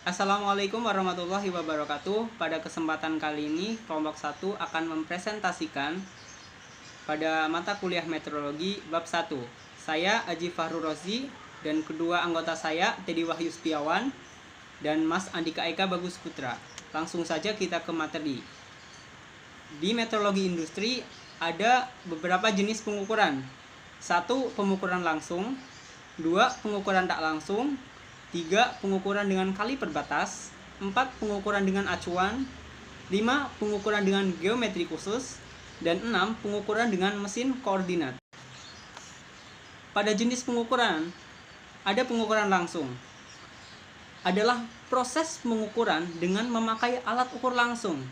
Assalamualaikum warahmatullahi wabarakatuh. Pada kesempatan kali ini, kelompok 1 akan mempresentasikan pada mata kuliah meteorologi bab 1. Saya Aji Fahru Rozi dan kedua anggota saya Teddy Wahyu Setiawan dan Mas Andika Eka Bagus Putra. Langsung saja kita ke materi. Di meteorologi industri ada beberapa jenis pengukuran. 1. Pengukuran langsung. 2. Pengukuran tak langsung. 3. Pengukuran dengan kaliper batas. 4. Pengukuran dengan acuan. 5. Pengukuran dengan geometri khusus. Dan 6. Pengukuran dengan mesin koordinat. Pada jenis pengukuran, ada pengukuran langsung. Adalah proses pengukuran dengan memakai alat ukur langsung.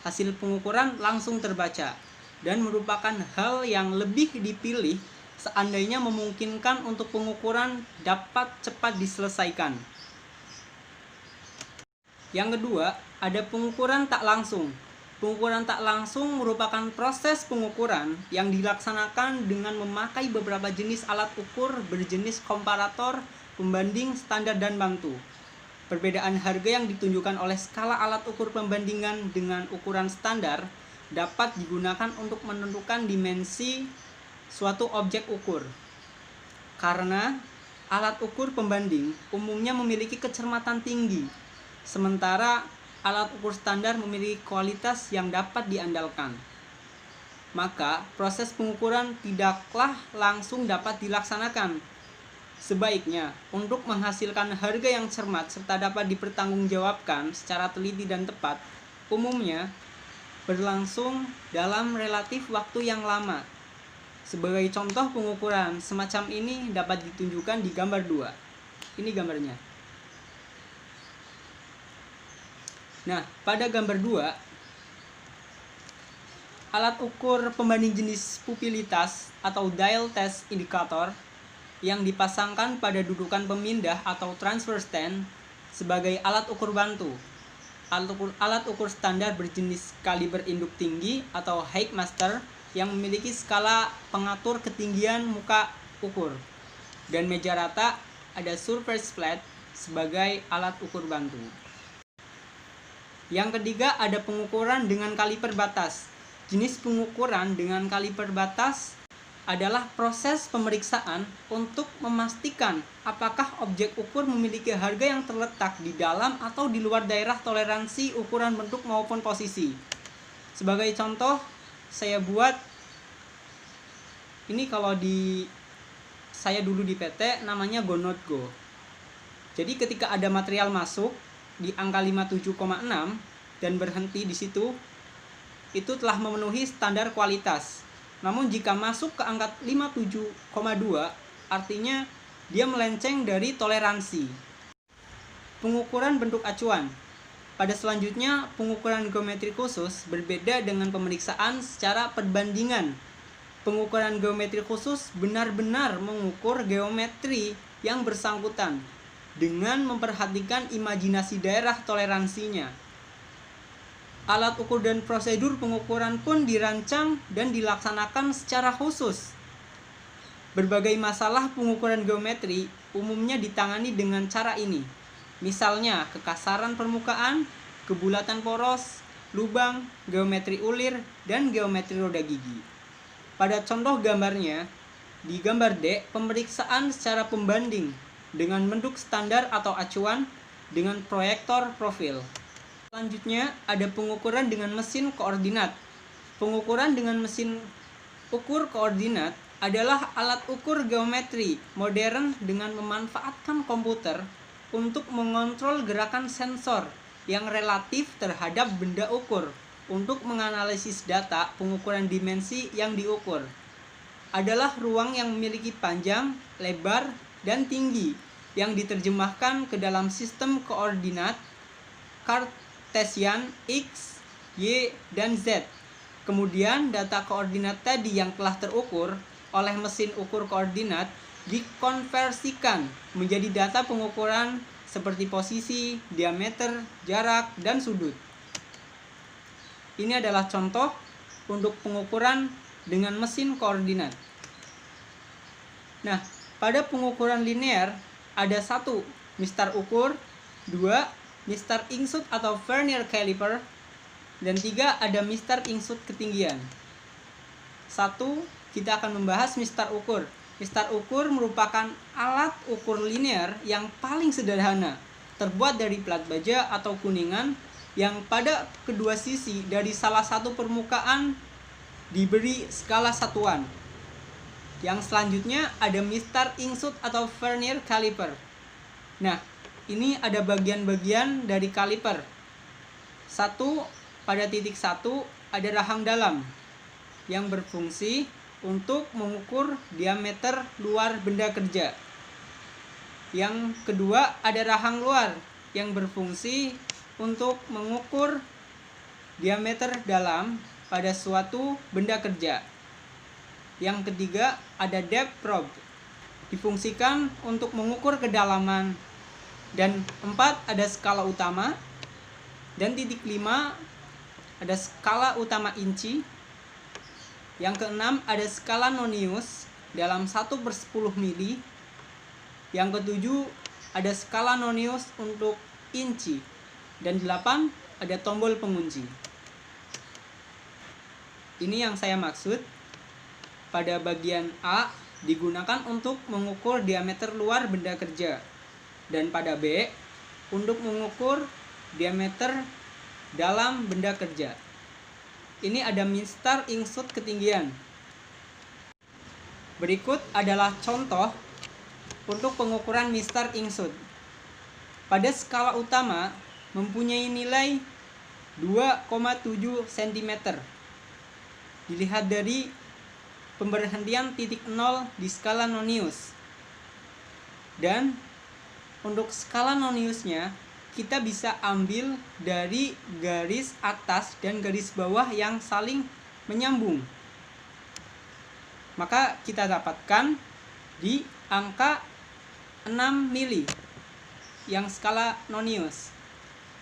Hasil pengukuran langsung terbaca dan merupakan hal yang lebih dipilih seandainya memungkinkan untuk pengukuran dapat cepat diselesaikan. Yang kedua, ada pengukuran tak langsung. Pengukuran tak langsung merupakan proses pengukuran yang dilaksanakan dengan memakai beberapa jenis alat ukur berjenis komparator, pembanding, standar, dan bantu. Perbedaan harga yang ditunjukkan oleh skala alat ukur pembandingan dengan ukuran standar dapat digunakan untuk menentukan dimensi suatu objek ukur. Karena alat ukur pembanding umumnya memiliki kecermatan tinggi, sementara alat ukur standar memiliki kualitas yang dapat diandalkan. Maka proses pengukuran tidaklah langsung dapat dilaksanakan. Sebaiknya, untuk menghasilkan harga yang cermat serta dapat dipertanggungjawabkan secara teliti dan tepat, umumnya berlangsung dalam relatif waktu yang lama. Sebagai contoh pengukuran semacam ini dapat ditunjukkan di gambar 2. Ini gambarnya. Nah, pada gambar 2, alat ukur pembanding jenis pupilitas atau dial test indicator yang dipasangkan pada dudukan pemindah atau transfer stand sebagai alat ukur bantu. Alat ukur standar berjenis kaliber induk tinggi atau height master yang memiliki skala pengatur ketinggian muka ukur. Dan meja rata ada surface plate sebagai alat ukur bantu. Yang ketiga, ada pengukuran dengan kaliper batas. Jenis pengukuran dengan kaliper batas adalah proses pemeriksaan untuk memastikan apakah objek ukur memiliki harga yang terletak di dalam atau di luar daerah toleransi ukuran bentuk maupun posisi. Sebagai contoh, saya buat ini kalau saya dulu di PT namanya go not go. Jadi ketika ada material masuk di angka 57,6 dan berhenti di situ, itu telah memenuhi standar kualitas. Namun jika masuk ke angka 57,2, artinya dia melenceng dari toleransi. Pengukuran bentuk acuan. Pada selanjutnya, pengukuran geometri khusus berbeda dengan pemeriksaan secara perbandingan. Pengukuran geometri khusus benar-benar mengukur geometri yang bersangkutan dengan memperhatikan imajinasi daerah toleransinya. Alat ukur dan prosedur pengukuran pun dirancang dan dilaksanakan secara khusus. Berbagai masalah pengukuran geometri umumnya ditangani dengan cara ini. Misalnya, kekasaran permukaan, kebulatan poros, lubang, geometri ulir, dan geometri roda gigi. Pada contoh gambarnya, di gambar D, pemeriksaan secara pembanding dengan bentuk standar atau acuan dengan proyektor profil. Selanjutnya, ada pengukuran dengan mesin koordinat. Pengukuran dengan mesin ukur koordinat adalah alat ukur geometri modern dengan memanfaatkan komputer untuk mengontrol gerakan sensor yang relatif terhadap benda ukur untuk menganalisis data pengukuran dimensi yang diukur. Adalah ruang yang memiliki panjang, lebar, dan tinggi yang diterjemahkan ke dalam sistem koordinat Cartesian X, Y, dan Z. Kemudian data koordinat tadi yang telah terukur oleh mesin ukur koordinat dikonversikan menjadi data pengukuran seperti posisi, diameter, jarak, dan sudut. Ini adalah contoh untuk pengukuran dengan mesin koordinat. Nah, pada pengukuran linear ada 1. Mistar ukur, 2. Mister Inkshot atau vernier caliper, dan 3 ada Mister Inkshot ketinggian. 1. Kita akan membahas mistar ukur. Mistar ukur merupakan alat ukur linear yang paling sederhana, terbuat dari plat baja atau kuningan yang pada kedua sisi dari salah satu permukaan diberi skala satuan. Yang selanjutnya ada Mister Inkshot atau vernier caliper. Nah, ini ada bagian-bagian dari kaliper. 1. Pada titik 1 ada rahang dalam yang berfungsi untuk mengukur diameter luar benda kerja. Yang kedua ada rahang luar yang berfungsi untuk mengukur diameter dalam pada suatu benda kerja. Yang ketiga ada depth probe, difungsikan untuk mengukur kedalaman. Dan 4 ada skala utama. Dan titik 5 ada skala utama inci. Yang keenam ada skala nonius dalam 1/10 mili. Yang ketujuh ada skala nonius untuk inci. Dan 8 ada tombol pengunci. Ini yang saya maksud. Pada bagian A digunakan untuk mengukur diameter luar benda kerja. Dan pada B untuk mengukur diameter dalam benda kerja. Ini ada Mister Inkshot ketinggian. Berikut adalah contoh untuk pengukuran Mister Inkshot. Pada skala utama mempunyai nilai 2,7 cm. Dilihat dari pemberhentian titik 0 di skala nonius. Dan untuk skala noniusnya kita bisa ambil dari garis atas dan garis bawah yang saling menyambung. Maka kita dapatkan di angka 6 mili yang skala nonius.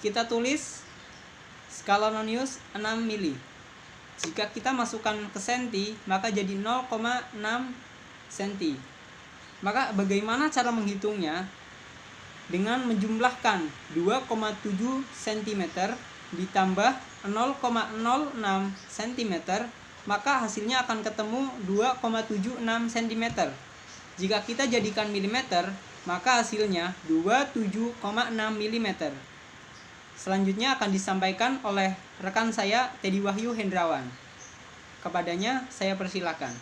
Kita tulis skala nonius 6 mili. Jika kita masukkan ke senti, maka jadi 0,6 senti. Maka bagaimana cara menghitungnya? Dengan menjumlahkan 2,7 cm ditambah 0,06 cm, maka hasilnya akan ketemu 2,76 cm. Jika kita jadikan milimeter, maka hasilnya 27,6 mm. Selanjutnya akan disampaikan oleh rekan saya Teddy Wahyu Hendrawan. Kepadanya saya persilakan.